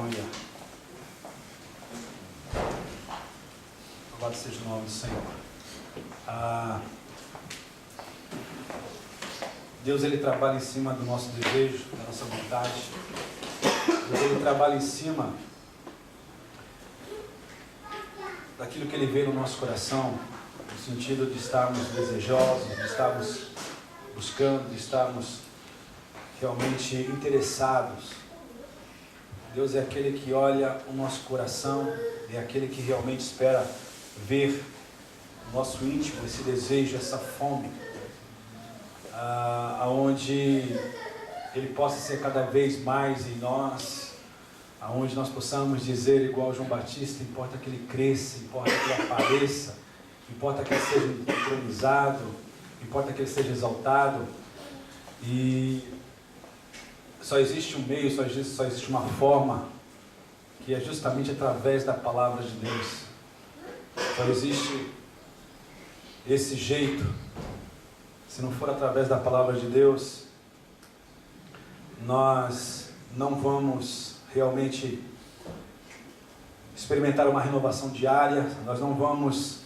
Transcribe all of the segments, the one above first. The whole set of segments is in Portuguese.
Aleluia. Louvado seja o nome do Senhor. Deus, Ele trabalha em cima do nosso desejo, da nossa vontade. Deus, Ele trabalha em cima daquilo que Ele vê no nosso coração, no sentido de estarmos desejosos, de estarmos buscando, de estarmos realmente interessados. Deus é aquele que olha o nosso coração, é aquele que realmente espera ver o nosso íntimo, esse desejo, essa fome, aonde Ele possa ser cada vez mais em nós, aonde nós possamos dizer igual João Batista: importa que Ele cresça, importa que Ele apareça, importa que Ele seja entronizado, importa que Ele seja exaltado. E só existe um meio, só existe uma forma, que é justamente através da palavra de Deus. Só existe esse jeito. Se não for através da palavra de Deus, nós não vamos realmente experimentar uma renovação diária, nós não vamos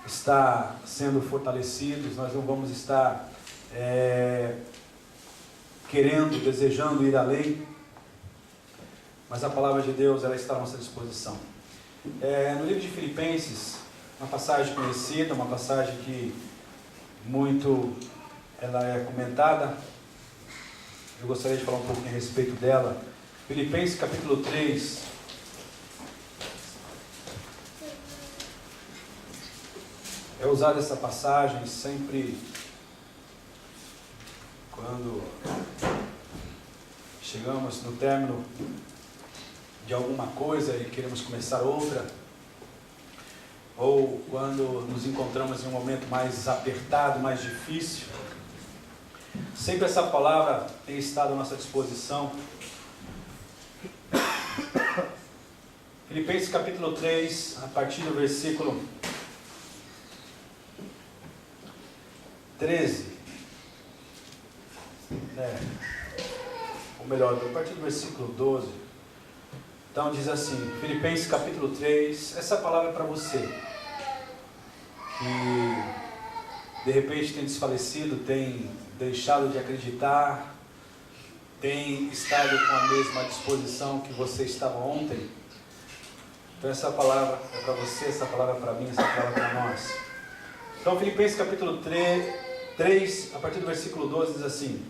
estar sendo fortalecidos, nós não vamos estar querendo, desejando ir além. Mas a palavra de Deus, ela está à nossa disposição. No livro de Filipenses, uma passagem conhecida, uma passagem que muito ela é comentada. Eu gostaria de falar um pouquinho a respeito dela. Filipenses capítulo 3. É usada essa passagem sempre quando chegamos no término de alguma coisa e queremos começar outra, ou quando nos encontramos em um momento mais apertado, mais difícil. Sempre essa palavra tem estado à nossa disposição. Filipenses capítulo 3, a partir do versículo 13. Ou melhor, a partir do versículo 12. Então diz assim, Filipenses capítulo 3, essa palavra é para você que de repente tem desfalecido, tem deixado de acreditar, tem estado com a mesma disposição que você estava ontem. Então essa palavra é para você, essa palavra é para mim, essa palavra é para nós. Então Filipenses capítulo 3, a partir do versículo 12 diz assim: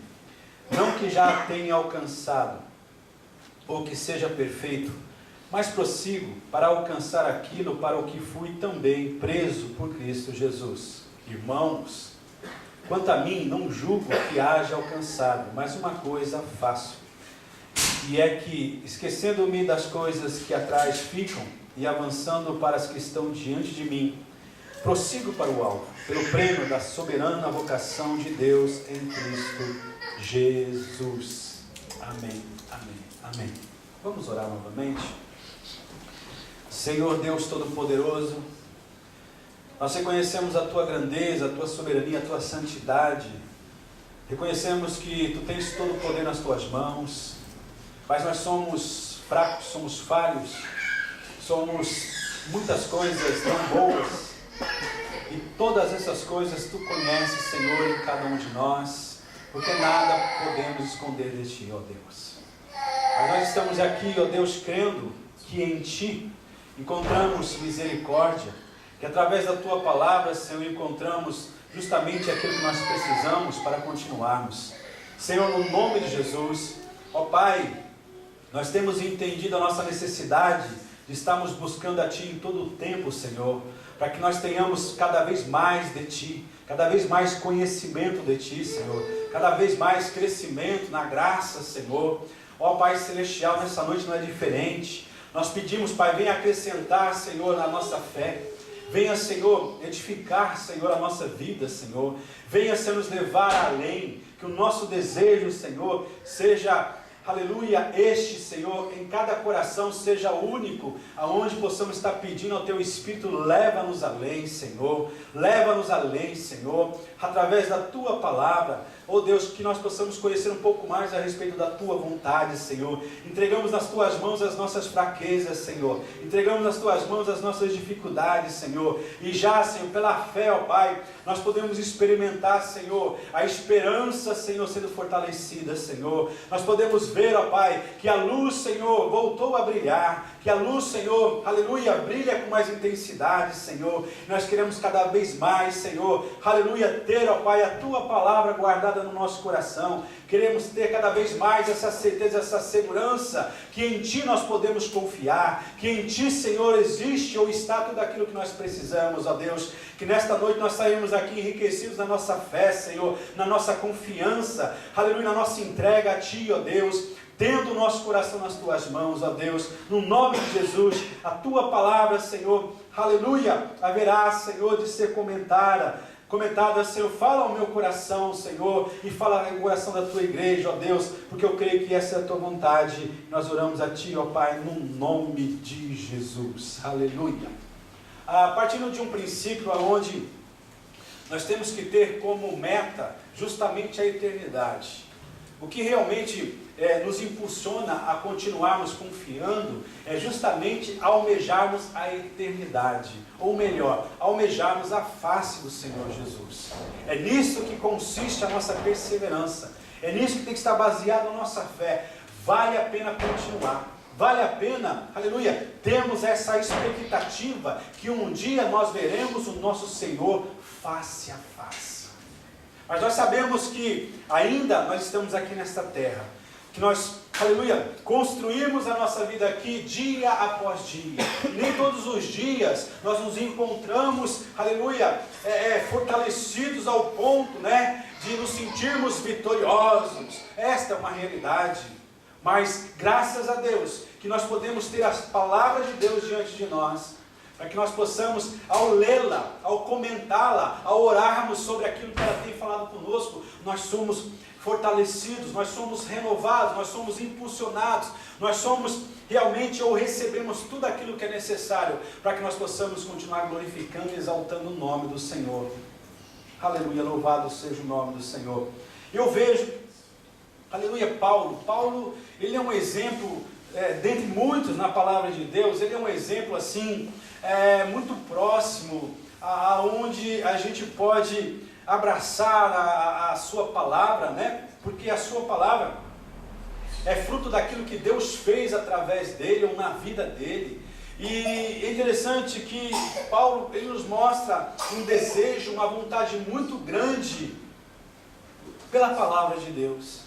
não que já tenha alcançado ou que seja perfeito, mas prossigo para alcançar aquilo para o que fui também preso por Cristo Jesus. Irmãos, quanto a mim, não julgo que haja alcançado, mas uma coisa faço, e é que, esquecendo-me das coisas que atrás ficam e avançando para as que estão diante de mim, prossigo para o alvo, pelo prêmio da soberana vocação de Deus em Cristo Jesus. Amém, amém, amém. Vamos orar novamente. Senhor Deus Todo-Poderoso, nós reconhecemos a Tua grandeza, a Tua soberania, a Tua santidade. Reconhecemos que Tu tens todo o poder nas Tuas mãos, mas nós somos fracos, somos falhos, somos muitas coisas tão boas, e todas essas coisas Tu conheces, Senhor, em cada um de nós, porque nada podemos esconder de Ti, ó Deus. Mas nós estamos aqui, ó Deus, crendo que em Ti encontramos misericórdia, que através da Tua palavra, Senhor, encontramos justamente aquilo que nós precisamos para continuarmos. Senhor, no nome de Jesus, ó Pai, nós temos entendido a nossa necessidade de estarmos buscando a Ti em todo o tempo, Senhor, para que nós tenhamos cada vez mais de Ti, cada vez mais conhecimento de Ti, Senhor, cada vez mais crescimento na graça, Senhor. Ó Pai Celestial, nessa noite não é diferente. Nós pedimos, Pai, venha acrescentar, Senhor, na nossa fé. Venha, Senhor, edificar, Senhor, a nossa vida, Senhor. Venha, Senhor, nos levar além. Que o nosso desejo, Senhor, seja aleluia, este, Senhor, em cada coração seja único, aonde possamos estar pedindo ao Teu Espírito, leva-nos além, Senhor, leva-nos além, Senhor, através da Tua palavra, oh Deus, que nós possamos conhecer um pouco mais a respeito da Tua vontade, Senhor. Entregamos nas Tuas mãos as nossas fraquezas, Senhor, entregamos nas Tuas mãos as nossas dificuldades, Senhor, e já, Senhor, pela fé, ó Pai, nós podemos experimentar, Senhor, a esperança, Senhor, sendo fortalecida, Senhor. Nós podemos ver, ó Pai, que a luz, Senhor, voltou a brilhar, que a luz, Senhor, aleluia, brilha com mais intensidade, Senhor. Nós queremos cada vez mais, Senhor, aleluia, ter, ó Pai, a Tua palavra guardada no nosso coração. Queremos ter cada vez mais essa certeza, essa segurança, que em Ti nós podemos confiar, que em Ti, Senhor, existe ou está tudo aquilo que nós precisamos, ó Deus. Que nesta noite nós saímos aqui enriquecidos na nossa fé, Senhor, na nossa confiança, aleluia, na nossa entrega a Ti, ó Deus, tendo o nosso coração nas Tuas mãos, ó Deus, no nome de Jesus. A Tua palavra, Senhor, aleluia, haverá, Senhor, de ser comentada, Senhor, fala ao meu coração, Senhor, e fala ao coração da Tua igreja, ó Deus, porque eu creio que essa é a Tua vontade. Nós oramos a Ti, ó Pai, no nome de Jesus, aleluia. Partindo de um princípio onde nós temos que ter como meta justamente a eternidade. O que realmente nos impulsiona a continuarmos confiando é justamente almejarmos a eternidade, ou melhor, almejarmos a face do Senhor Jesus. É nisso que consiste a nossa perseverança, é nisso que tem que estar baseada a nossa fé. Vale a pena continuar, vale a pena, aleluia, temos essa expectativa que um dia nós veremos o nosso Senhor face a face. Mas nós sabemos que ainda nós estamos aqui nesta terra, que nós, aleluia, construímos a nossa vida aqui dia após dia. E nem todos os dias nós nos encontramos, aleluia, fortalecidos ao ponto, de nos sentirmos vitoriosos. Esta é uma realidade. Mas graças a Deus que nós podemos ter as palavras de Deus diante de nós, para que nós possamos, ao lê-la, ao comentá-la, ao orarmos sobre aquilo que ela tem falado conosco, nós somos fortalecidos, nós somos renovados, nós somos impulsionados, nós somos realmente, ou recebemos tudo aquilo que é necessário, para que nós possamos continuar glorificando e exaltando o nome do Senhor. Aleluia, louvado seja o nome do Senhor. Eu vejo, aleluia, Paulo, ele é um exemplo, dentre muitos na palavra de Deus, ele é um exemplo assim, muito próximo, aonde a gente pode abraçar a sua palavra, porque a sua palavra é fruto daquilo que Deus fez através dele, ou na vida dele. E é interessante que Paulo, ele nos mostra um desejo, uma vontade muito grande pela palavra de Deus.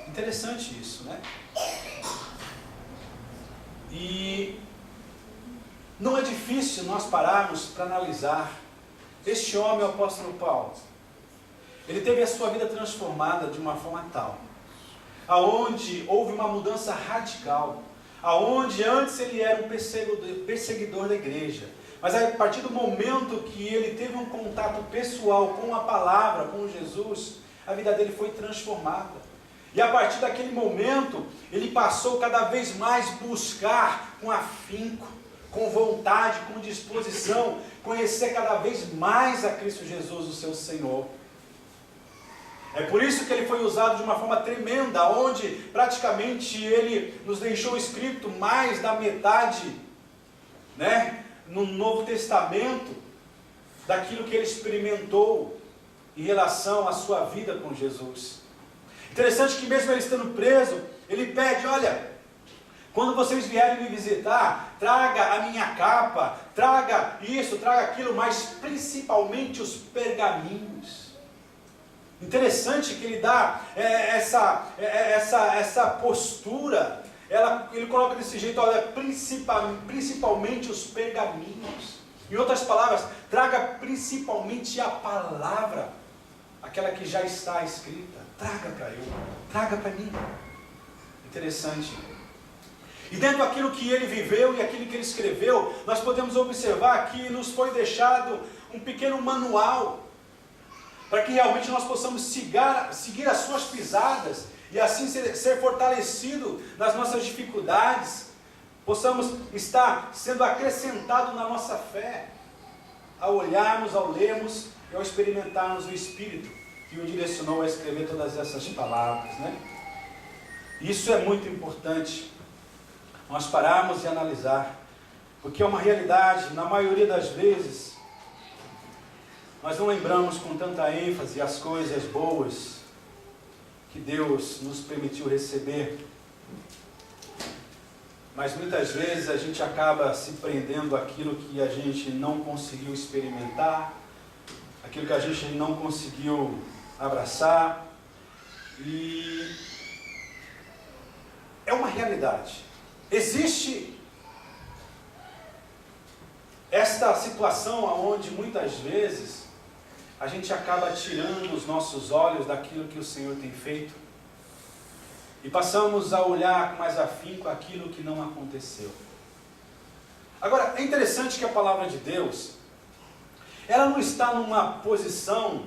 Interessante isso, E não é difícil nós pararmos para analisar. Este homem, o apóstolo Paulo, ele teve a sua vida transformada de uma forma tal, aonde houve uma mudança radical, aonde antes ele era um perseguidor da igreja, mas a partir do momento que ele teve um contato pessoal com a palavra, com Jesus, a vida dele foi transformada. E a partir daquele momento, ele passou cada vez mais buscar com afinco, com vontade, com disposição, conhecer cada vez mais a Cristo Jesus, o seu Senhor. É por isso que ele foi usado de uma forma tremenda, onde praticamente ele nos deixou escrito mais da metade, no Novo Testamento, daquilo que ele experimentou em relação à sua vida com Jesus. Interessante que mesmo ele estando preso, ele pede, olha, quando vocês vierem me visitar, traga a minha capa, traga isso, traga aquilo, mas principalmente os pergaminhos. Interessante que ele dá essa postura, ele coloca desse jeito, olha, principalmente os pergaminhos. Em outras palavras, traga principalmente a palavra, aquela que já está escrita. Traga para eu, traga para mim. Interessante. E dentro daquilo que ele viveu e aquilo que ele escreveu, nós podemos observar que nos foi deixado um pequeno manual, para que realmente nós possamos seguir as suas pisadas e assim ser fortalecido nas nossas dificuldades, possamos estar sendo acrescentado na nossa fé, ao olharmos, ao lermos e ao experimentarmos o Espírito que o direcionou a escrever todas essas palavras, né? Isso é muito importante, nós pararmos e analisar, porque é uma realidade, na maioria das vezes, nós não lembramos com tanta ênfase as coisas boas que Deus nos permitiu receber, mas muitas vezes a gente acaba se prendendo àquilo que a gente não conseguiu experimentar, aquilo que a gente não conseguiu abraçar, e é uma realidade. Existe esta situação onde muitas vezes a gente acaba tirando os nossos olhos daquilo que o Senhor tem feito e passamos a olhar com mais afinco aquilo que não aconteceu. Agora, é interessante que a palavra de Deus, ela não está numa posição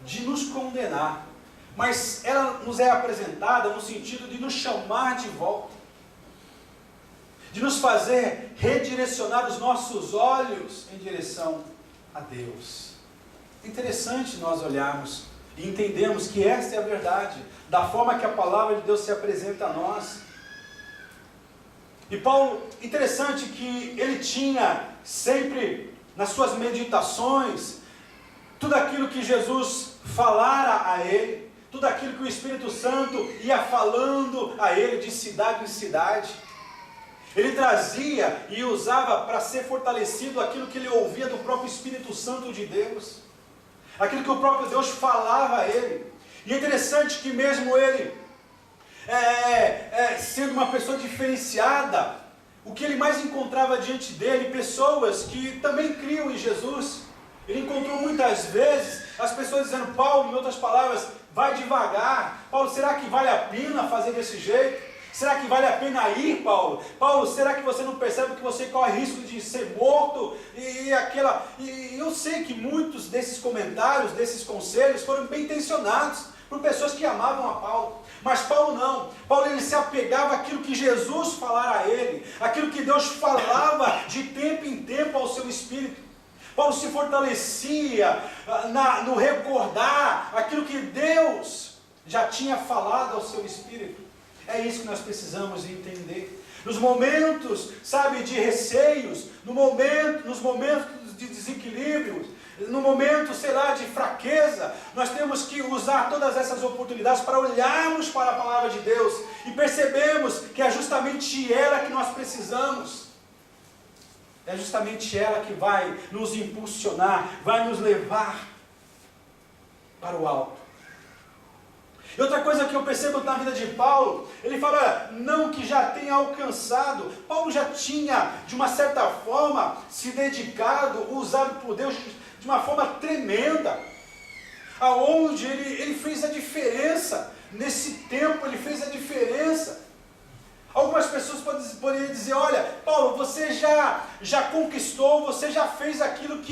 de nos condenar, mas ela nos é apresentada no sentido de nos chamar de volta, de nos fazer redirecionar os nossos olhos em direção a Deus. É interessante nós olharmos e entendermos que esta é a verdade, da forma que a palavra de Deus se apresenta a nós. E Paulo, interessante que ele tinha sempre nas suas meditações tudo aquilo que Jesus falara a ele, tudo aquilo que o Espírito Santo ia falando a ele de cidade em cidade. Ele trazia e usava para ser fortalecido aquilo que ele ouvia do próprio Espírito Santo de Deus, aquilo que o próprio Deus falava a ele. E é interessante que mesmo ele, sendo uma pessoa diferenciada, o que ele mais encontrava diante dele, pessoas que também criam em Jesus. Ele encontrou muitas vezes as pessoas dizendo: Paulo, em outras palavras, vai devagar. Paulo, será que vale a pena fazer desse jeito? Será que vale a pena ir, Paulo? Paulo, será que você não percebe que você corre risco de ser morto? E eu sei que muitos desses comentários, desses conselhos, foram bem intencionados por pessoas que amavam a Paulo. Mas Paulo não. Paulo, ele se apegava àquilo que Jesus falara a ele, aquilo que Deus falava de tempo em tempo ao seu espírito. Paulo se fortalecia no recordar aquilo que Deus já tinha falado ao seu espírito. É isso que nós precisamos entender. Nos momentos, sabe, de receios, nos momentos de desequilíbrios, no momento, sei lá, de fraqueza, nós temos que usar todas essas oportunidades para olharmos para a palavra de Deus e percebermos que é justamente ela que nós precisamos. É justamente ela que vai nos impulsionar, vai nos levar para o alto. E outra coisa que eu percebo na vida de Paulo, ele fala, não que já tenha alcançado. Paulo já tinha, de uma certa forma, se dedicado, usado por Deus de uma forma tremenda, aonde ele fez a diferença. Nesse tempo ele fez a diferença. Algumas pessoas poderiam dizer, olha, Paulo, você já conquistou, você já fez aquilo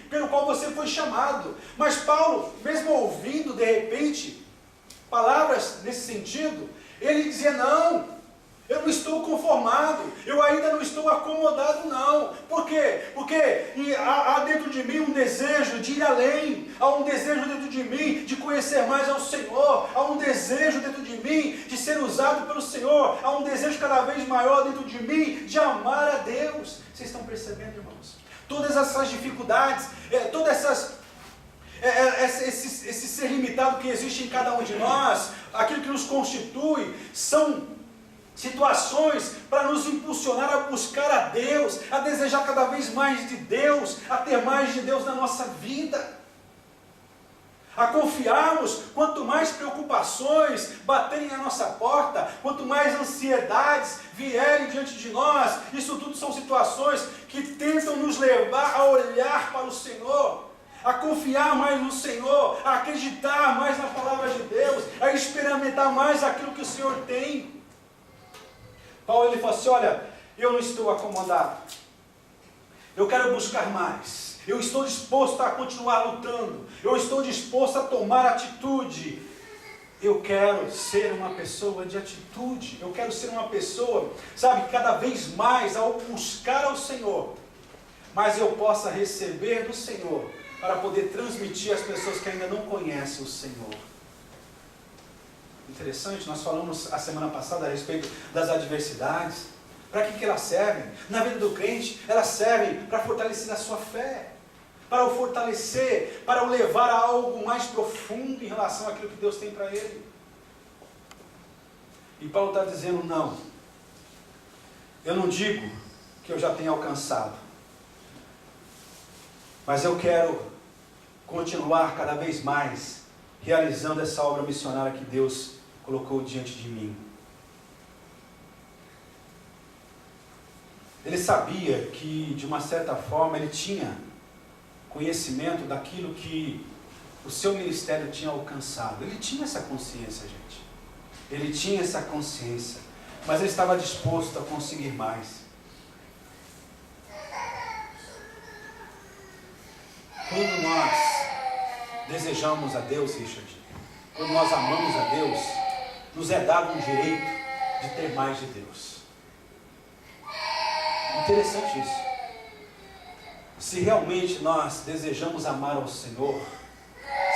pelo qual você foi chamado. Mas Paulo, mesmo ouvindo de repente palavras nesse sentido, ele dizia, não, eu não estou conformado, eu ainda não estou acomodado não. Por quê? Porque há dentro de mim um desejo de ir além, há um desejo dentro de mim de conhecer mais ao Senhor, há um desejo dentro de mim de ser usado pelo Senhor, há um desejo cada vez maior dentro de mim de amar a Deus. Vocês estão percebendo, irmãos? Todas essas dificuldades, esse ser limitado que existe em cada um de nós, aquilo que nos constitui, são situações para nos impulsionar a buscar a Deus, a desejar cada vez mais de Deus, a ter mais de Deus na nossa vida, a confiarmos. Quanto mais preocupações baterem à nossa porta, quanto mais ansiedades vierem diante de nós, isso tudo são situações que tentam nos levar a olhar para o Senhor, a confiar mais no Senhor, a acreditar mais na palavra de Deus, a experimentar mais aquilo que o Senhor tem. Paulo, ele fala assim, olha, eu não estou acomodado, eu quero buscar mais, eu estou disposto a continuar lutando, eu estou disposto a tomar atitude, Eu quero ser uma pessoa de atitude. Eu quero ser uma pessoa, sabe, cada vez mais ao buscar ao Senhor, mas eu possa receber do Senhor para poder transmitir às pessoas que ainda não conhecem o Senhor. Interessante, nós falamos a semana passada a respeito das adversidades. Para que elas servem? Na vida do crente, elas servem para fortalecer a sua fé, para o fortalecer, para o levar a algo mais profundo em relação àquilo que Deus tem para ele. E Paulo está dizendo, não, eu não digo que eu já tenho alcançado, mas eu quero continuar cada vez mais realizando essa obra missionária que Deus colocou diante de mim. Ele sabia que, de uma certa forma, ele tinha conhecimento daquilo que o seu ministério tinha alcançado. Ele tinha essa consciência, gente. Ele tinha essa consciência. Mas ele estava disposto a conseguir mais. Quando nós desejamos a Deus, Richard, quando nós amamos a Deus, nos é dado um direito de ter mais de Deus. Interessante isso. Se realmente nós desejamos amar ao Senhor,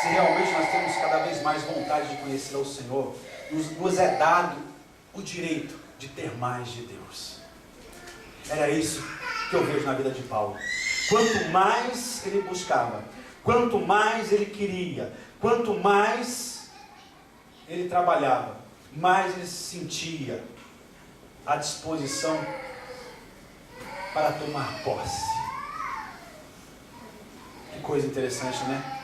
se realmente nós temos cada vez mais vontade de conhecer ao Senhor, nos é dado o direito de ter mais de Deus. Era isso que eu vejo na vida de Paulo. Quanto mais ele buscava, quanto mais ele queria, quanto mais ele trabalhava, mais ele se sentia à disposição para tomar posse. Que coisa interessante, né?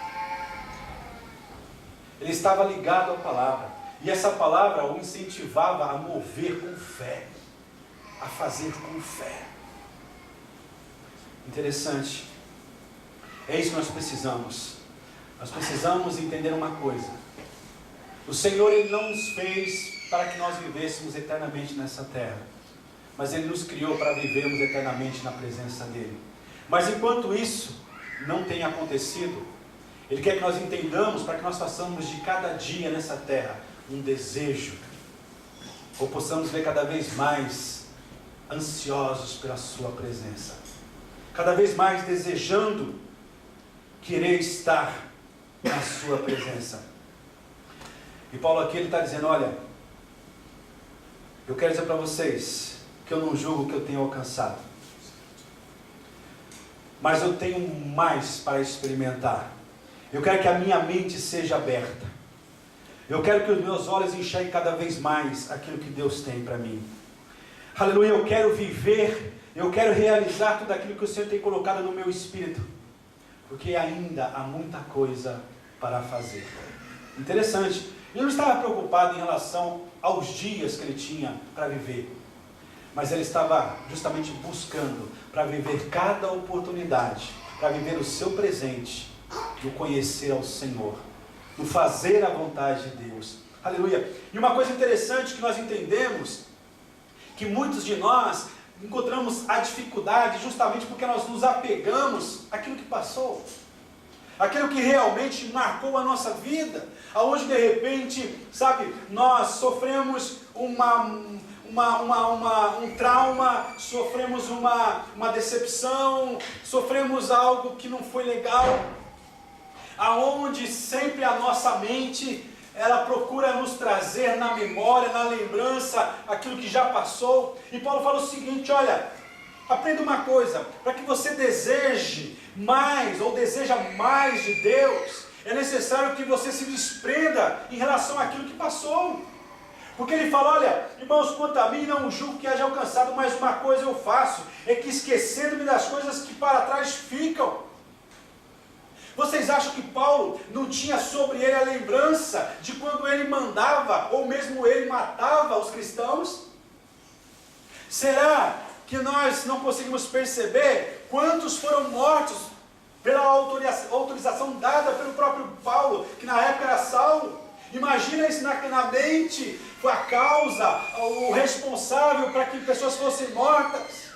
Ele estava ligado à palavra, e essa palavra o incentivava a mover com fé, a fazer com fé. Interessante. É isso que nós precisamos. Nós precisamos entender uma coisa. O Senhor, Ele não nos fez para que nós vivêssemos eternamente nessa terra, mas Ele nos criou para vivermos eternamente na presença dEle. Mas enquanto isso não tem acontecido, Ele quer que nós entendamos, para que nós façamos de cada dia nessa terra um desejo, ou possamos ver cada vez mais ansiosos pela sua presença, cada vez mais desejando querer estar na sua presença. E Paulo aqui ele está dizendo, olha, eu quero dizer para vocês que eu não julgo que eu tenho alcançado, mas eu tenho mais para experimentar. Eu quero que a minha mente seja aberta. Eu quero que os meus olhos enxerguem cada vez mais aquilo que Deus tem para mim. Aleluia, eu quero viver, eu quero realizar tudo aquilo que o Senhor tem colocado no meu espírito, porque ainda há muita coisa para fazer. Interessante, ele não estava preocupado em relação aos dias que ele tinha para viver, mas ele estava justamente buscando para viver cada oportunidade, para viver o seu presente, no conhecer ao Senhor, no fazer a vontade de Deus. Aleluia. E uma coisa interessante que nós entendemos, que muitos de nós encontramos a dificuldade justamente porque nós nos apegamos àquilo que passou, aquilo que realmente marcou a nossa vida, aonde de repente, sabe, nós sofremos um trauma, sofremos uma decepção, sofremos algo que não foi legal, aonde sempre a nossa mente, ela procura nos trazer na memória, na lembrança, aquilo que já passou. E Paulo fala o seguinte, olha, aprenda uma coisa, para que você deseje mais, ou deseja mais de Deus, é necessário que você se desprenda em relação àquilo que passou. Porque ele fala, olha, irmãos, quanto a mim, não julgo que haja alcançado, mas uma coisa eu faço, é que esquecendo-me das coisas que para trás ficam. Vocês acham que Paulo não tinha sobre ele a lembrança de quando ele mandava, ou mesmo ele matava os cristãos? Será que nós não conseguimos perceber quantos foram mortos pela autorização dada pelo próprio Paulo, que na época era Saulo? Imagina isso na mente, foi a causa, o responsável para que pessoas fossem mortas.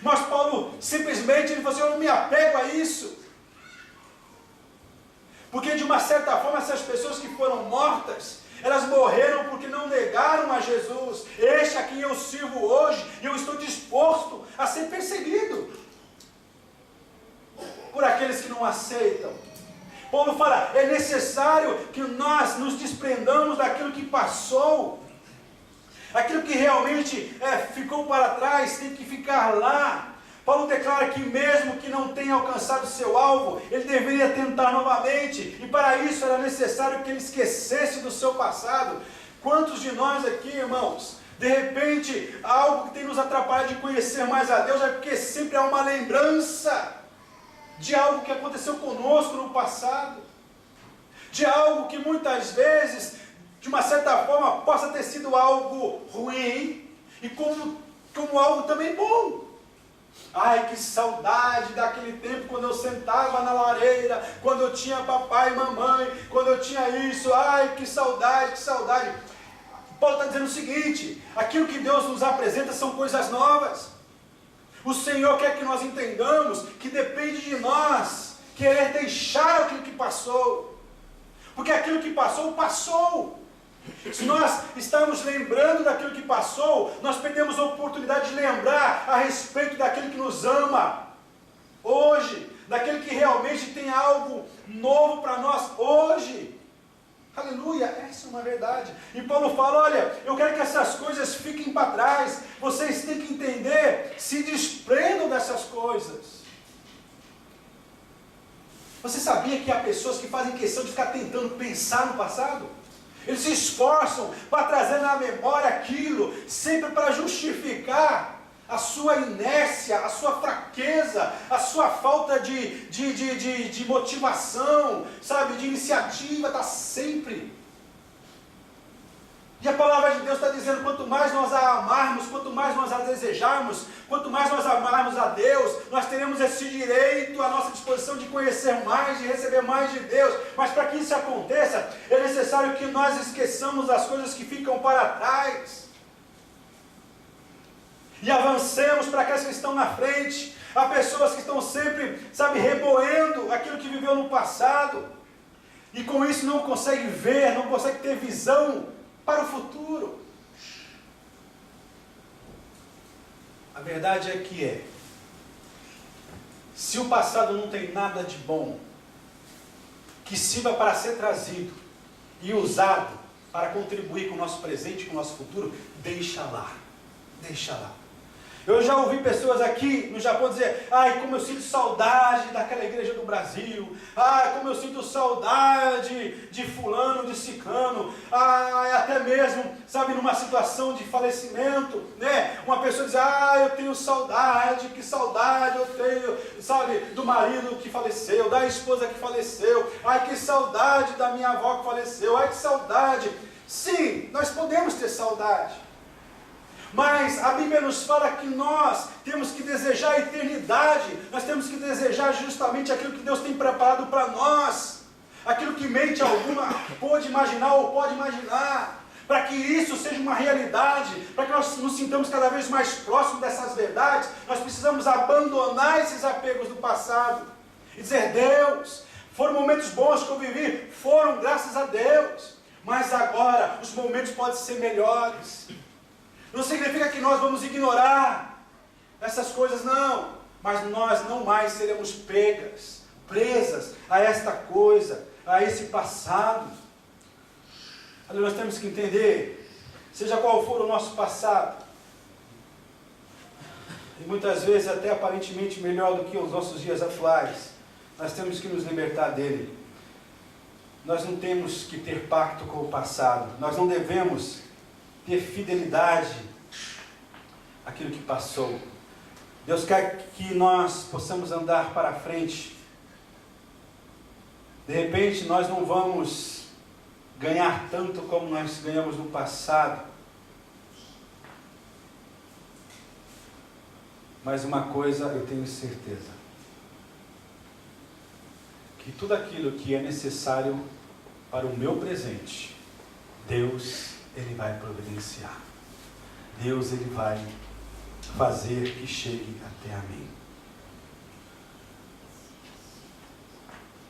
Mas Paulo simplesmente ele falou assim, eu não me apego a isso. Porque de uma certa forma essas pessoas que foram mortas, elas morreram porque não negaram a Jesus. Este a quem eu sirvo hoje, e eu estou disposto a ser perseguido por aqueles que não aceitam. Paulo fala, é necessário que nós nos desprendamos daquilo que passou. Aquilo que realmente ficou para trás tem que ficar lá. Paulo declara que mesmo que não tenha alcançado seu alvo, ele deveria tentar novamente, e para isso era necessário que ele esquecesse do seu passado. Quantos de nós aqui, irmãos, de repente, algo que tem nos atrapalhado de conhecer mais a Deus, é porque sempre há uma lembrança de algo que aconteceu conosco no passado, de algo que muitas vezes, de uma certa forma, possa ter sido algo ruim, e como algo também bom. Ai, que saudade daquele tempo quando eu sentava na lareira, quando eu tinha papai e mamãe, quando eu tinha isso. Ai, que saudade, que saudade. Paulo está dizendo o seguinte, aquilo que Deus nos apresenta são coisas novas. O Senhor quer que nós entendamos que depende de nós querer deixar aquilo que passou, porque aquilo que passou, passou. Se nós estamos lembrando daquilo que passou, nós perdemos a oportunidade de lembrar a respeito daquele que nos ama hoje, daquele que realmente tem algo novo para nós hoje. Aleluia, essa é uma verdade. E Paulo fala, olha, eu quero que essas coisas fiquem para trás, vocês têm que entender, se desprendam dessas coisas. Você sabia que há pessoas que fazem questão de ficar tentando pensar no passado? Eles se esforçam para trazer na memória aquilo, sempre para justificar a sua inércia, a sua fraqueza, a sua falta de motivação, sabe, de iniciativa, está sempre. E a palavra de Deus está dizendo, quanto mais nós a amarmos, quanto mais nós a desejarmos, quanto mais nós amarmos a Deus, nós teremos esse direito à nossa disposição de conhecer mais, de receber mais de Deus. Mas para que isso aconteça, é necessário que nós esqueçamos as coisas que ficam para trás e avancemos para aquelas que estão na frente. Há pessoas que estão sempre, sabe, remoendo aquilo que viveu no passado, e com isso não consegue ver, não consegue ter visão para o futuro. A verdade é que se o passado não tem nada de bom que sirva para ser trazido e usado para contribuir com o nosso presente, com o nosso futuro, deixa lá, deixa lá. Eu já ouvi pessoas aqui no Japão dizer, ai, como eu sinto saudade daquela igreja do Brasil, ai, como eu sinto saudade de fulano, de ciclano, ai, até mesmo, sabe, numa situação de falecimento, né, uma pessoa diz, ai, eu tenho saudade, que saudade eu tenho, sabe, do marido que faleceu, da esposa que faleceu, ai, que saudade da minha avó que faleceu, ai, que saudade. Sim, nós podemos ter saudade. Mas a Bíblia nos fala que nós temos que desejar a eternidade, nós temos que desejar justamente aquilo que Deus tem preparado para nós, aquilo que mente alguma pode imaginar ou pode imaginar, para que isso seja uma realidade, para que nós nos sintamos cada vez mais próximos dessas verdades, nós precisamos abandonar esses apegos do passado e dizer, Deus, foram momentos bons que eu vivi, foram graças a Deus, mas agora os momentos podem ser melhores. Não significa que nós vamos ignorar essas coisas, não. Mas nós não mais seremos presas a esta coisa, a esse passado. Nós temos que entender, seja qual for o nosso passado, e muitas vezes até aparentemente melhor do que os nossos dias atuais, nós temos que nos libertar dele. Nós não temos que ter pacto com o passado, nós não devemos ter fidelidade àquilo que passou. Deus quer que nós possamos andar para frente. De repente nós não vamos ganhar tanto como nós ganhamos no passado, mas uma coisa eu tenho certeza, que tudo aquilo que é necessário para o meu presente, Deus, Ele vai providenciar. Deus, Ele vai fazer que chegue até a mim.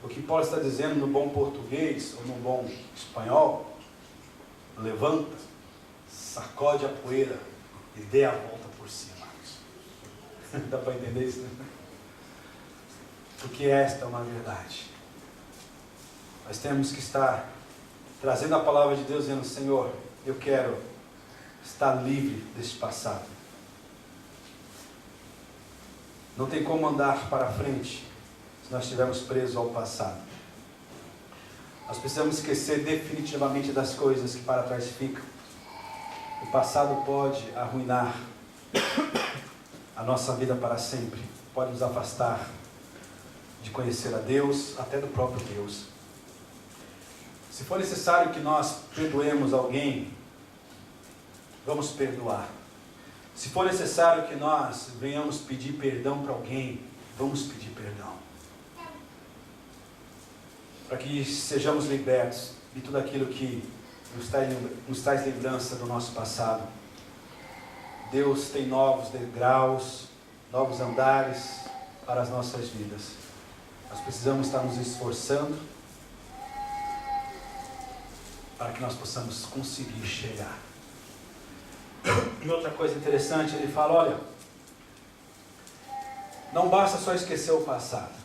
O que Paulo está dizendo no bom português, ou no bom espanhol, levanta, sacode a poeira e dê a volta por cima. Dá para entender isso? Né? Porque esta é uma verdade. Nós temos que estar trazendo a palavra de Deus, dizendo: Senhor, eu quero estar livre deste passado. Não tem como andar para frente se nós estivermos presos ao passado. Nós precisamos esquecer definitivamente das coisas que para trás ficam. O passado pode arruinar a nossa vida para sempre, pode nos afastar de conhecer a Deus, até do próprio Deus. Se for necessário que nós perdoemos alguém, vamos perdoar. Se for necessário que nós venhamos pedir perdão para alguém, vamos pedir perdão. Para que sejamos libertos de tudo aquilo que nos traz lembrança do nosso passado. Deus tem novos degraus, novos andares para as nossas vidas. Nós precisamos estar nos esforçando para que nós possamos conseguir chegar. E outra coisa interessante, ele fala: olha, não basta só esquecer o passado.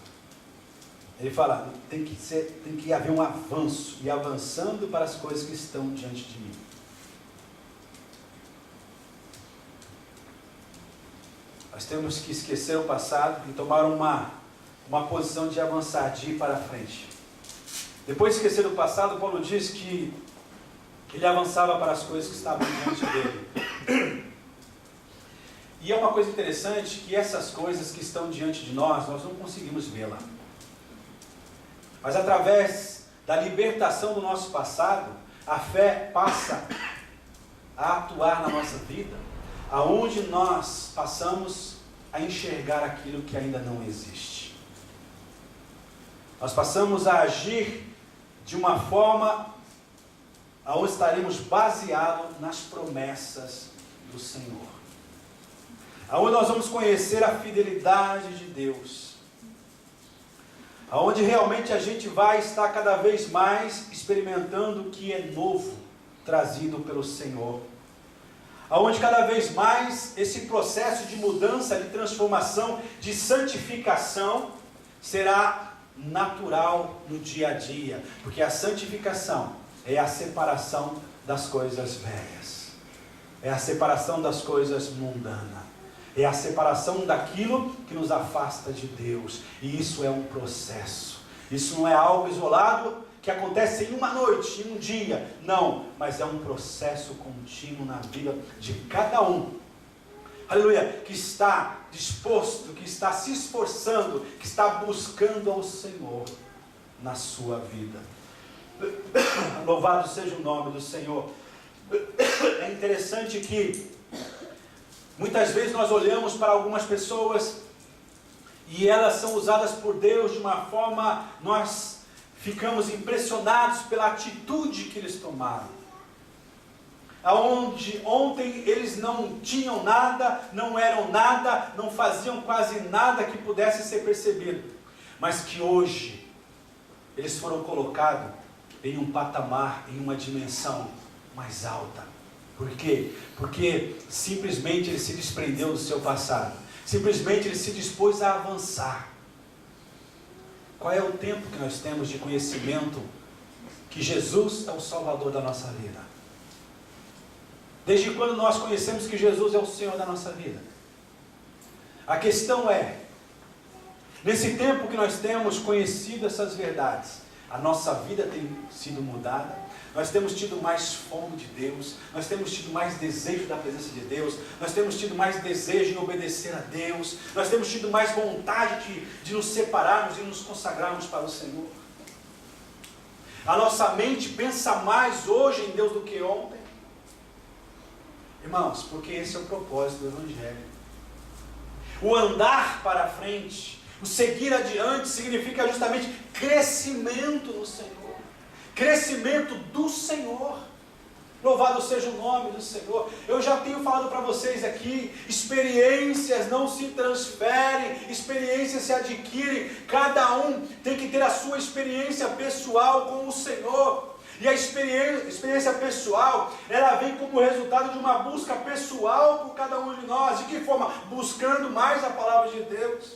Ele fala, tem que haver um avanço, e avançando para as coisas que estão diante de mim. Nós temos que esquecer o passado e tomar uma posição de avançar, de ir para frente. Depois de esquecer o passado, Paulo diz que ele avançava para as coisas que estavam diante dele. E é uma coisa interessante que essas coisas que estão diante de nós não conseguimos vê-la. Mas através da libertação do nosso passado, a fé passa a atuar na nossa vida, aonde nós passamos a enxergar aquilo que ainda não existe. Nós passamos a agir de uma forma aonde estaremos baseados nas promessas do Senhor. Aonde nós vamos conhecer a fidelidade de Deus. Aonde realmente a gente vai estar cada vez mais experimentando o que é novo, trazido pelo Senhor. Aonde cada vez mais esse processo de mudança, de transformação, de santificação será natural no dia a dia. Porque a santificação é a separação das coisas velhas. É a separação das coisas mundanas. É a separação daquilo que nos afasta de Deus. E isso é um processo. Isso não é algo isolado que acontece em uma noite, em um dia. Não, mas é um processo contínuo na vida de cada um. Aleluia, que está disposto, que está se esforçando, que está buscando ao Senhor na sua vida. Louvado seja o nome do Senhor. É interessante que muitas vezes nós olhamos para algumas pessoas e elas são usadas por Deus de uma forma, nós ficamos impressionados pela atitude que eles tomaram. Aonde ontem eles não tinham nada, não eram nada, não faziam quase nada que pudesse ser percebido, mas que hoje eles foram colocados em um patamar, em uma dimensão mais alta. Por quê? Porque simplesmente ele se desprendeu do seu passado. Simplesmente ele se dispôs a avançar. Qual é o tempo que nós temos de conhecimento que Jesus é o Salvador da nossa vida? Desde quando nós conhecemos que Jesus é o Senhor da nossa vida? A questão é, nesse tempo que nós temos conhecido essas verdades, a nossa vida tem sido mudada, nós temos tido mais fome de Deus, nós temos tido mais desejo da presença de Deus, nós temos tido mais desejo em obedecer a Deus, nós temos tido mais vontade de nos separarmos e nos consagrarmos para o Senhor. A nossa mente pensa mais hoje em Deus do que ontem. Irmãos, porque esse é o propósito do Evangelho. O andar para frente, o seguir adiante, significa justamente crescimento no Senhor. Crescimento do Senhor. Louvado seja o nome do Senhor. Eu já tenho falado para vocês aqui, experiências não se transferem, experiências se adquirem. Cada um tem que ter a sua experiência pessoal com o Senhor. E a experiência pessoal, ela vem como resultado de uma busca pessoal por cada um de nós. De que forma? Buscando mais a palavra de Deus,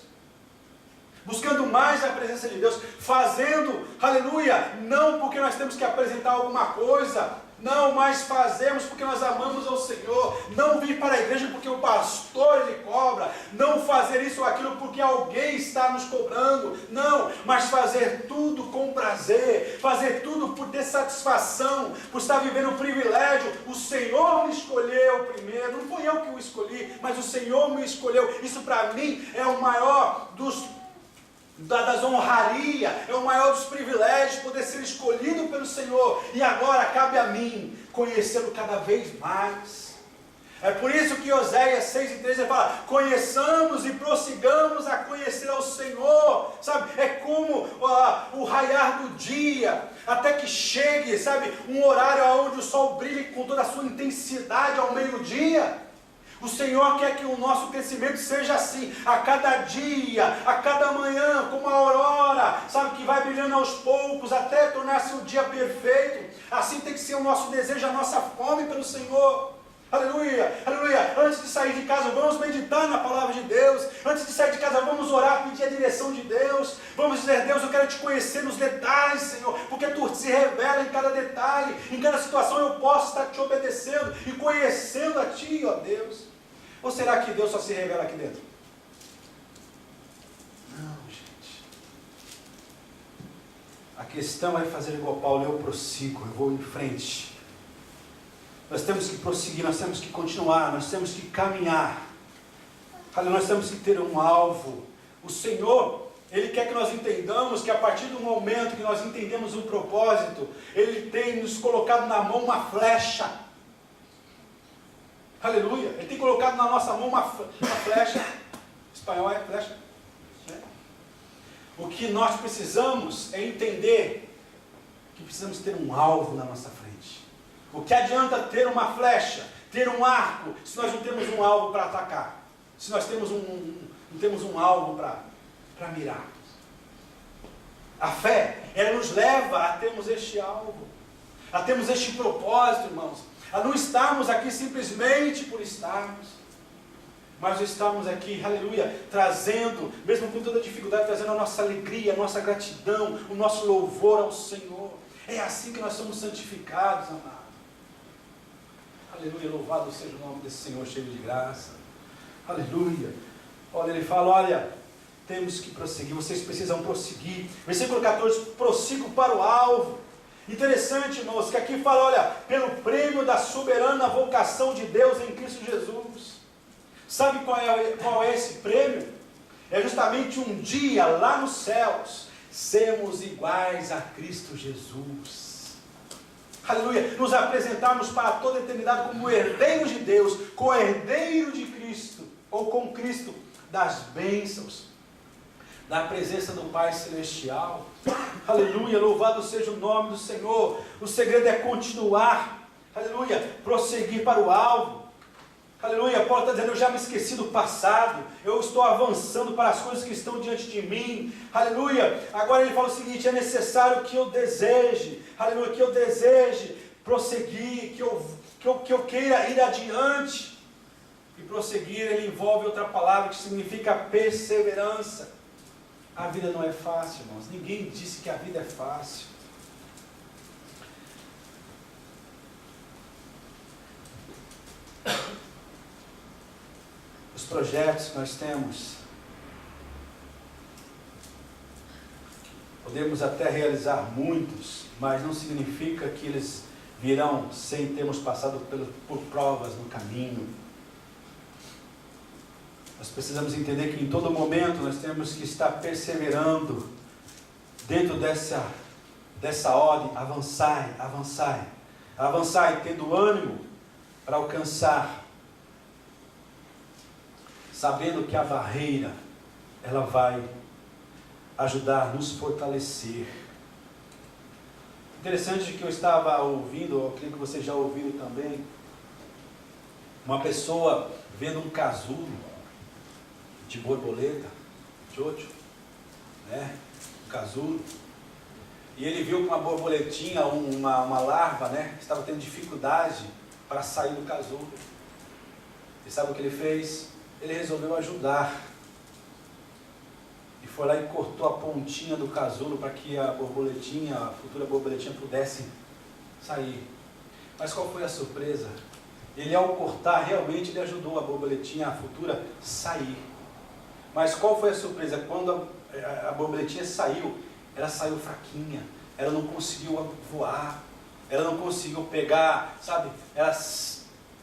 buscando mais a presença de Deus, fazendo, aleluia, não porque nós temos que apresentar alguma coisa, não, mas fazemos porque nós amamos ao Senhor. Não vir para a igreja porque o pastor ele cobra, não fazer isso ou aquilo porque alguém está nos cobrando, não, mas fazer tudo com prazer, fazer tudo por ter satisfação, por estar vivendo o privilégio. O Senhor me escolheu primeiro, não fui eu que o escolhi, mas o Senhor me escolheu. Isso para mim é o maior das honrarias, é o maior dos privilégios, poder ser escolhido pelo Senhor. E agora cabe a mim conhecê-lo cada vez mais. É por isso que Oséias 6:13 ele fala: conheçamos e prossigamos a conhecer ao Senhor. Sabe, é como o raiar do dia, até que chegue, sabe, um horário onde o sol brilhe com toda a sua intensidade ao meio-dia. O Senhor quer que o nosso crescimento seja assim, a cada dia, a cada manhã, como a aurora, sabe, que vai brilhando aos poucos, até tornar-se o dia perfeito. Assim tem que ser o nosso desejo, a nossa fome pelo Senhor. Aleluia, aleluia. Antes de sair de casa, vamos meditar na palavra de Deus. Antes de sair de casa, vamos orar, pedir a direção de Deus. Vamos dizer: Deus, eu quero te conhecer nos detalhes, Senhor, porque Tu se revela em cada detalhe, em cada situação eu posso estar te obedecendo e conhecendo a Ti, ó Deus. Ou será que Deus só se revela aqui dentro? Não, gente. A questão é fazer igual Paulo: eu prossigo, eu vou em frente. Nós temos que prosseguir, nós temos que continuar, nós temos que caminhar. Nós temos que ter um alvo. O Senhor, Ele quer que nós entendamos que a partir do momento que nós entendemos um propósito, Ele tem nos colocado na mão uma flecha. Aleluia. Ele tem colocado na nossa mão uma flecha. Espanhol é flecha. O que nós precisamos é entender que precisamos ter um alvo na nossa frente. O que adianta ter uma flecha, ter um arco, se nós não temos um alvo para atacar? Se nós temos não temos um alvo para mirar? A fé, ela nos leva a termos este alvo, a termos este propósito, irmãos. A não estarmos aqui simplesmente por estarmos, mas estamos aqui, aleluia, trazendo, mesmo com toda dificuldade, trazendo a nossa alegria, a nossa gratidão, o nosso louvor ao Senhor. É assim que nós somos santificados, amado. Aleluia, louvado seja o nome desse Senhor cheio de graça. Aleluia. Olha, ele fala: olha, temos que prosseguir, vocês precisam prosseguir. Versículo 14: prossigo para o alvo. Interessante, irmãos, que aqui fala, olha, pelo prêmio da soberana vocação de Deus em Cristo Jesus. Sabe qual é esse prêmio? É justamente um dia lá nos céus, sermos iguais a Cristo Jesus. Aleluia, nos apresentarmos para toda a eternidade como herdeiros de Deus, co-herdeiro de Cristo, ou com Cristo, das bênçãos, na presença do Pai Celestial. Aleluia, louvado seja o nome do Senhor. O segredo é continuar, aleluia, prosseguir para o alvo. Aleluia, Paulo está dizendo: eu já me esqueci do passado, eu estou avançando para as coisas que estão diante de mim. Aleluia, agora ele fala o seguinte: é necessário que eu deseje, aleluia, que eu deseje prosseguir, que eu queira ir adiante. E prosseguir, ele envolve outra palavra que significa perseverança. A vida não é fácil, irmãos. Ninguém disse que a vida é fácil. Os projetos que nós temos, podemos até realizar muitos, mas não significa que eles virão sem termos passado por provas no caminho. Nós precisamos entender que em todo momento nós temos que estar perseverando dentro dessa ordem: avançai, avançai, avançai, tendo ânimo para alcançar, sabendo que a barreira, ela vai ajudar a nos fortalecer. Interessante que eu estava ouvindo, eu creio que vocês já ouviram também, uma pessoa vendo um casulo de borboleta, chocho, né? Um casulo. E ele viu que uma borboletinha, uma larva, né? Estava tendo dificuldade para sair do casulo. E sabe o que ele fez? Ele resolveu ajudar. E foi lá e cortou a pontinha do casulo para que a borboletinha, a futura borboletinha, pudesse sair. Mas qual foi a surpresa? Ele, ao cortar, realmente ele ajudou a borboletinha, a futura, sair. Mas qual foi a surpresa? Quando a borboletinha saiu, ela saiu fraquinha, ela não conseguiu voar, ela não conseguiu pegar, sabe? Ela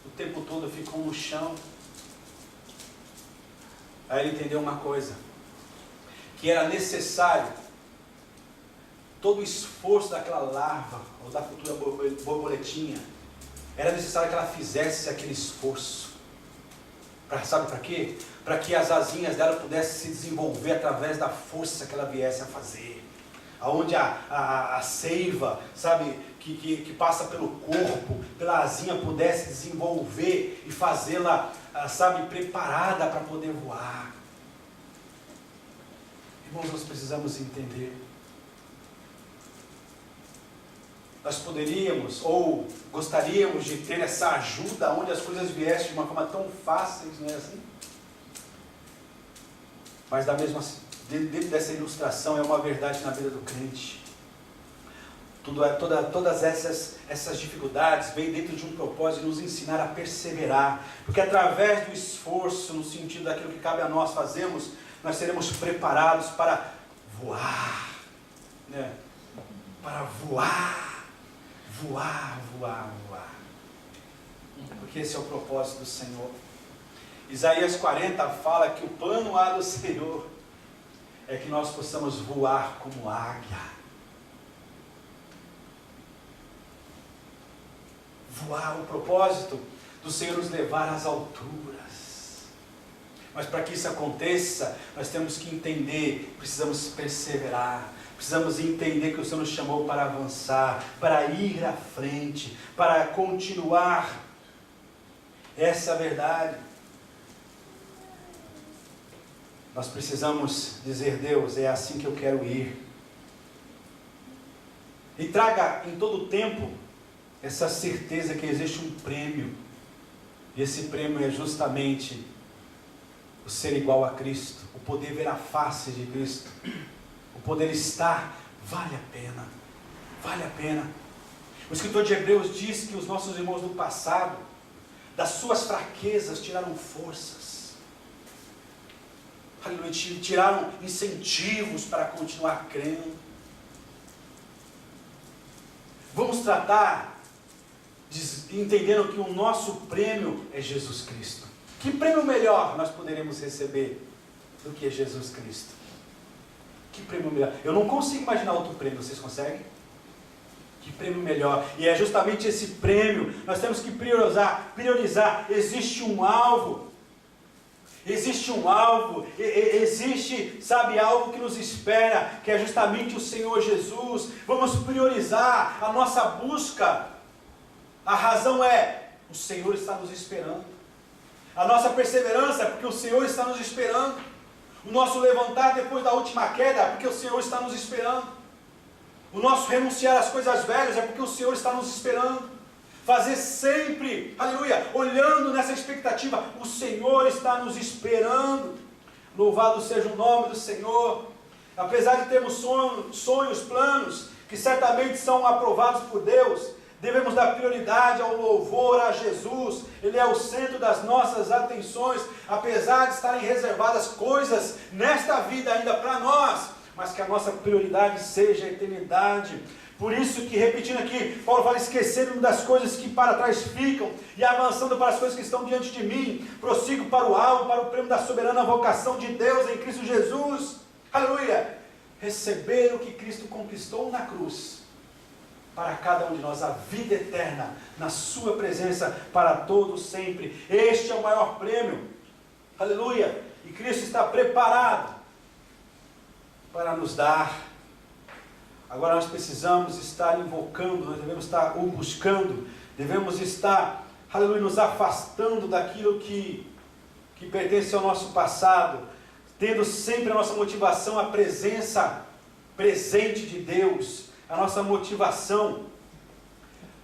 o tempo todo ficou no chão. Aí ele entendeu uma coisa, que era necessário todo o esforço daquela larva, ou da futura borboletinha, era necessário que ela fizesse aquele esforço. Sabe para quê? Para que as asinhas dela pudessem se desenvolver através da força que ela viesse a fazer. Aonde a seiva, sabe, que passa pelo corpo, pela asinha pudesse desenvolver e fazê-la, sabe, preparada para poder voar. Irmãos, nós precisamos entender. Nós poderíamos ou gostaríamos de ter essa ajuda onde as coisas viessem de uma forma tão fáceis, não é assim? Mas dentro dessa ilustração é uma verdade na vida do crente. Todas essas dificuldades vêm dentro de um propósito de nos ensinar a perseverar. Porque através do esforço, no sentido daquilo que cabe a nós fazermos, nós seremos preparados para voar. Né? Para voar. Voar. Porque esse é o propósito do Senhor. Isaías 40 fala que o plano A do Senhor é que nós possamos voar como águia. Voar, o propósito do Senhor nos levar às alturas. Mas para que isso aconteça, nós temos que entender, precisamos perseverar. Precisamos entender que o Senhor nos chamou para avançar, para ir à frente, para continuar. Essa é a verdade. Nós precisamos dizer: Deus, é assim que eu quero ir. E traga em todo o tempo essa certeza que existe um prêmio. E esse prêmio é justamente o ser igual a Cristo, o poder ver a face de Cristo. O poder estar, vale a pena, vale a pena. O escritor de Hebreus diz que os nossos irmãos do passado, das suas fraquezas tiraram forças, aleluia, tiraram incentivos para continuar crendo. Vamos tratar, entendendo que o nosso prêmio é Jesus Cristo. Que prêmio melhor nós poderemos receber do que Jesus Cristo? Que prêmio melhor? Eu não consigo imaginar outro prêmio, vocês conseguem? Que prêmio melhor? E é justamente esse prêmio, nós temos que priorizar. Existe um alvo, existe, sabe, algo que nos espera, que é justamente o Senhor Jesus. Vamos priorizar a nossa busca. A razão é, o Senhor está nos esperando. A nossa perseverança é porque o Senhor está nos esperando. O nosso levantar depois da última queda é porque o Senhor está nos esperando. O nosso renunciar às coisas velhas é porque o Senhor está nos esperando. Fazer sempre, aleluia, olhando nessa expectativa, o Senhor está nos esperando. Louvado seja o nome do Senhor. Apesar de termos sonhos, planos, que certamente são aprovados por Deus, devemos dar prioridade ao louvor a Jesus. Ele é o centro das nossas atenções, apesar de estarem reservadas coisas nesta vida ainda para nós, mas que a nossa prioridade seja a eternidade. Por isso que, repetindo aqui, Paulo fala: esquecendo das coisas que para trás ficam e avançando para as coisas que estão diante de mim, prossigo para o alvo, para o prêmio da soberana vocação de Deus em Cristo Jesus. Aleluia! Receber o que Cristo conquistou na cruz, para cada um de nós, a vida eterna, na sua presença, para todos sempre. Este é o maior prêmio, aleluia, e Cristo está preparado para nos dar Agora nós precisamos estar invocando, nós devemos estar o buscando, devemos estar, aleluia, nos afastando daquilo que pertence ao nosso passado, tendo sempre a nossa motivação, a presença presente de Deus, a nossa motivação,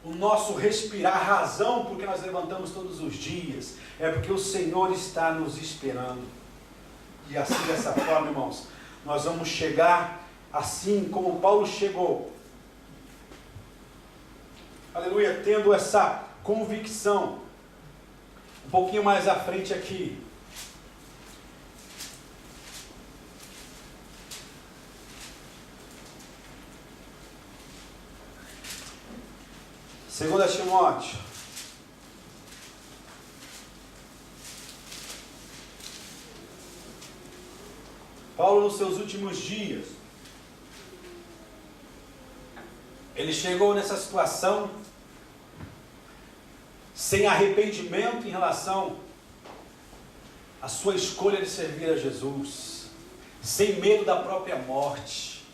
o nosso respirar, a razão porque nós levantamos todos os dias, é porque o Senhor está nos esperando. E assim, dessa forma, irmãos, nós vamos chegar assim como Paulo chegou, aleluia, tendo essa convicção. Um pouquinho mais à frente aqui, Segunda Timóteo, Paulo, nos seus últimos dias, ele chegou nessa situação sem arrependimento em relação à sua escolha de servir a Jesus, sem medo da própria morte.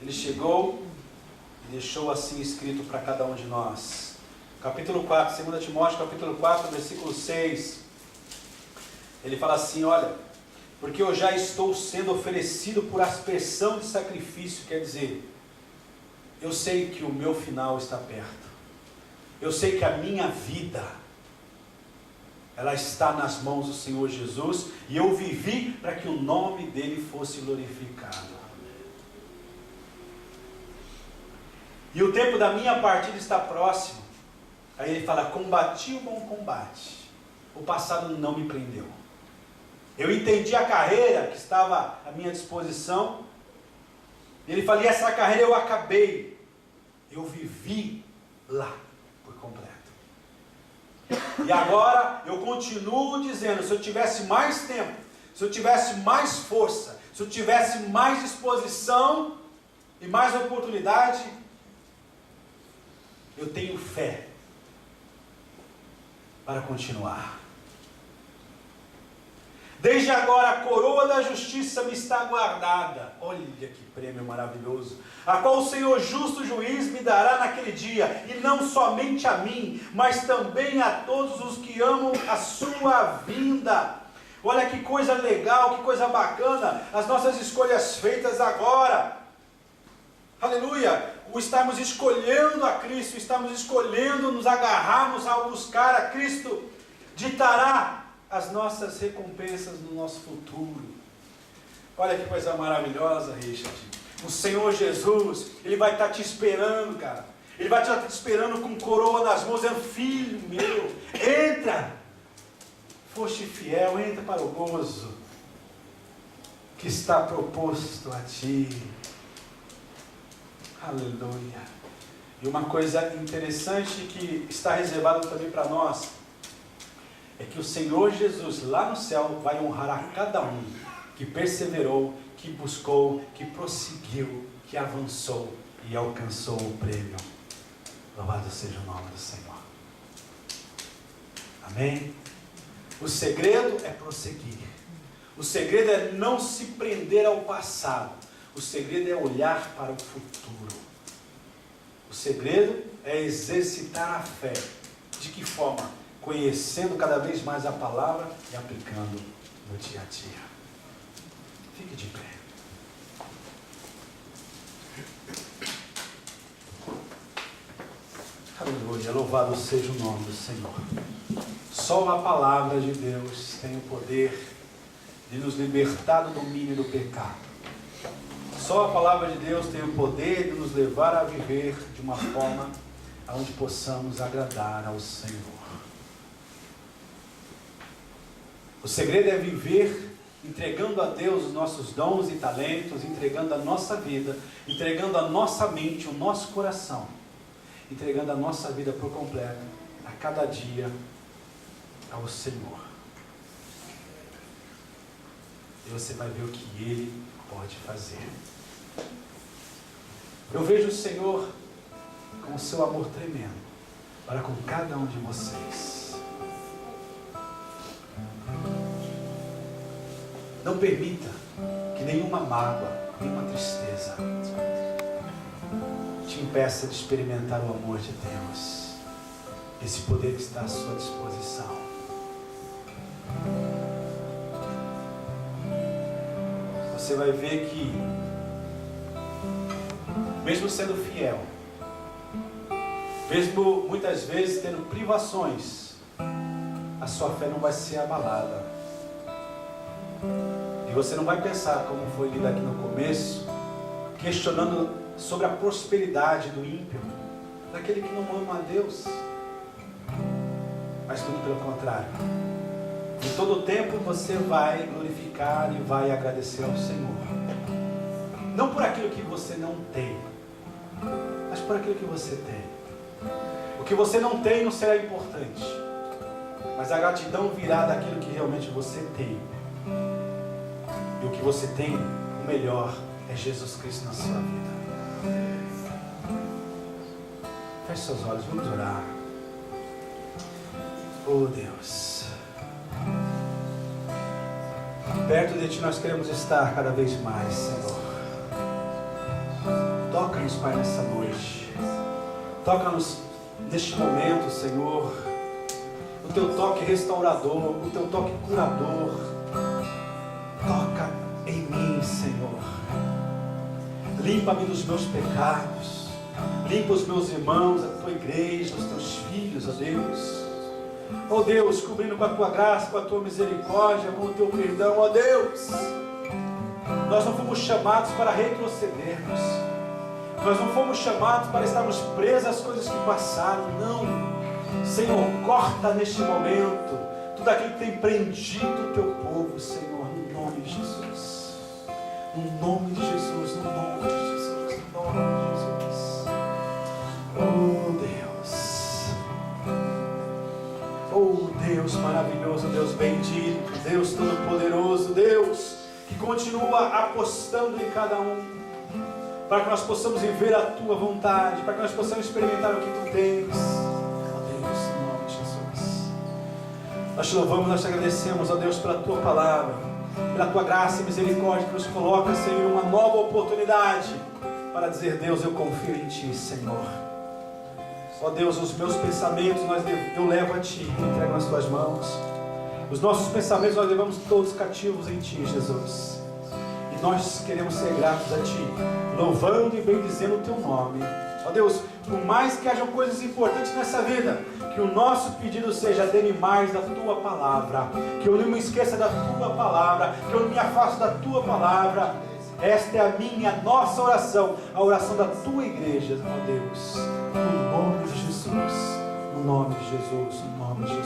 Ele chegou e deixou assim escrito para cada um de nós. Capítulo 4, 2 Timóteo, capítulo 4, versículo 6. Ele fala assim, olha, porque eu já estou sendo oferecido por aspersão de sacrifício, quer dizer, eu sei que o meu final está perto. Eu sei que a minha vida, ela está nas mãos do Senhor Jesus, e eu vivi para que o nome dele fosse glorificado. E o tempo da minha partida está próximo. Aí ele fala, combati o bom combate. O passado não me prendeu. Eu entendi a carreira que estava à minha disposição. Ele fala, e essa carreira eu acabei. Eu vivi lá por completo. E agora eu continuo dizendo, se eu tivesse mais tempo, se eu tivesse mais força, se eu tivesse mais disposição e mais oportunidade, eu tenho fé para continuar. Desde agora a coroa da justiça me está guardada. Olha que prêmio maravilhoso. A qual o Senhor justo juiz me dará naquele dia. E não somente a mim, mas também a todos os que amam a sua vinda. Olha que coisa legal, que coisa bacana. As nossas escolhas feitas agora. Aleluia. O estarmos escolhendo a Cristo, estamos escolhendo nos agarrarmos ao buscar a Cristo, ditará as nossas recompensas no nosso futuro. Olha que coisa maravilhosa, Richard. O Senhor Jesus, Ele vai estar te esperando, cara. Ele vai estar te esperando com coroa nas mãos, dizendo, filho meu, entra. Foste fiel, entra para o gozo que está proposto a ti. Aleluia. E uma coisa interessante que está reservada também para nós, é que o Senhor Jesus lá no céu vai honrar a cada um que perseverou, que buscou, que prosseguiu, que avançou e alcançou o prêmio. Louvado seja o nome do Senhor. Amém? O segredo é prosseguir. O segredo é não se prender ao passado. O segredo é olhar para o futuro. O segredo é exercitar a fé. De que forma? Conhecendo cada vez mais a palavra e aplicando no dia a dia. Fique de pé. Aleluia, louvado seja o nome do Senhor. Só a palavra de Deus tem o poder de nos libertar do domínio do pecado. Só a palavra de Deus tem o poder de nos levar a viver de uma forma onde possamos agradar ao Senhor. O segredo é viver entregando a Deus os nossos dons e talentos, entregando a nossa vida, entregando a nossa mente, o nosso coração, entregando a nossa vida por completo, a cada dia, ao Senhor. E você vai ver o que Ele pode fazer. Eu vejo o Senhor com o seu amor tremendo para com cada um de vocês. Não permita que nenhuma mágoa, nenhuma tristeza te impeça de experimentar o amor de Deus, esse poder que está à sua disposição. Você vai ver que, mesmo sendo fiel, mesmo muitas vezes tendo privações, a sua fé não vai ser abalada. E você não vai pensar, como foi lido aqui no começo, questionando sobre a prosperidade do ímpio, daquele que não ama a Deus. Mas tudo pelo contrário. Em todo tempo você vai glorificar e vai agradecer ao Senhor. Não por aquilo que você não tem, mas por aquilo que você tem. O que você não tem não será importante, mas a gratidão virá daquilo que realmente você tem. E o que você tem, o melhor, é Jesus Cristo na sua vida. Feche seus olhos, vamos orar. Oh Deus, perto de Ti nós queremos estar cada vez mais, Senhor. Toca-nos, Pai, nessa noite. Toca-nos neste momento, Senhor. O Teu toque restaurador, o Teu toque curador. Toca em mim, Senhor. Limpa-me dos meus pecados. Limpa os meus irmãos, a Tua igreja, os Teus filhos, ó Deus. Ó Deus, cobrindo com a Tua graça, com a Tua misericórdia, com o Teu perdão, ó Deus. Nós não fomos chamados para retrocedermos. Nós não fomos chamados para estarmos presos às coisas que passaram, não. Senhor, corta neste momento tudo aquilo que tem prendido o Teu povo, Senhor, no nome de Jesus. No nome de Jesus, no nome de Jesus, no nome de Jesus. Oh Deus. Oh Deus maravilhoso, Deus bendito, Deus todo-poderoso, Deus que continua apostando em cada um, para que nós possamos viver a Tua vontade, para que nós possamos experimentar o que Tu tens. Ó Deus, em nome de Jesus. Nós Te louvamos, nós Te agradecemos, ó Deus, pela Tua palavra, pela Tua graça e misericórdia que nos coloca, Senhor, uma nova oportunidade para dizer: Deus, eu confio em Ti, Senhor. Ó Deus, os meus pensamentos eu levo a Ti, entrego nas Tuas mãos. Os nossos pensamentos nós levamos todos cativos em Ti, Jesus. E nós queremos ser gratos a Ti, louvando e bendizendo o Teu nome. Ó Deus, por mais que hajam coisas importantes nessa vida, que o nosso pedido seja: dê-me mais da Tua palavra, que eu não me esqueça da Tua palavra, que eu não me afaste da Tua palavra. Esta é a minha, a nossa oração, a oração da Tua igreja, ó Deus, no nome de Jesus, no nome de Jesus, no nome de Jesus.